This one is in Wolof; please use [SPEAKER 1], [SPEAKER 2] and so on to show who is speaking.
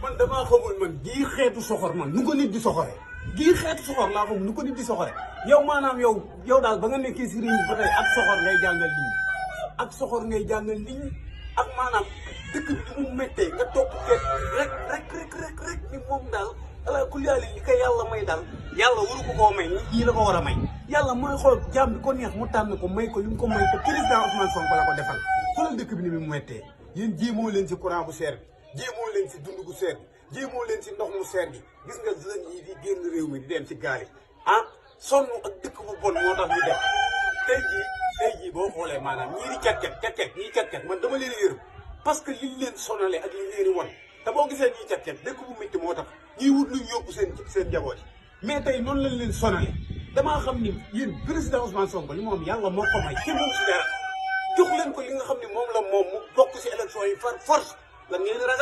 [SPEAKER 1] man damaa xamul man gii xeetu soxor man nu ko nit di soxore gii xeetu soxor laa xamul nu ko nit di soxore yow maanaam yow daal ba nga nekkee si réew mi ba tey ak soxor ngay jàngal nit ñi ak soxor ngay jàngal nit ñi ak maanaam dëkk bi ni mu méttee nga topp rek ni moom daal ala ku yàlla li ko yàlla may daal yàlla waru ko koo may ñii la ko war a may yàlla mooy xool jaam bi ko neex mu tànn ko may ko li mu ko may te président Ousmane Sonko la ko defal xoolal dëkk bi ni mu méttee yéen jéemoo leen si courant bu seer bi jéemoo leen si dund gu seer bi jéemoo leen si ndox mu seer bi gis nga jeunes yi di génn réew mi di dem si gaal yi sonn ak dëkk bu bon moo tax ñu def tey jii boo xoolee maanaam ñii di càkket man dama leen yërëm parce que liñ leen sonale ak liñ leen won te boo gisee ñii càkket dëkk bu métti moo tax ñuy wut luñ yóbbu seen njaboot yi mais tey noonu lañ leen sonale damaa xam ni yéen président Ousmane Sonko li moom yàlla moo ko may kenn moom si dara jox leen ko li nga xam ne moom la moom mu bokk si élection yi par force la ngeen ragal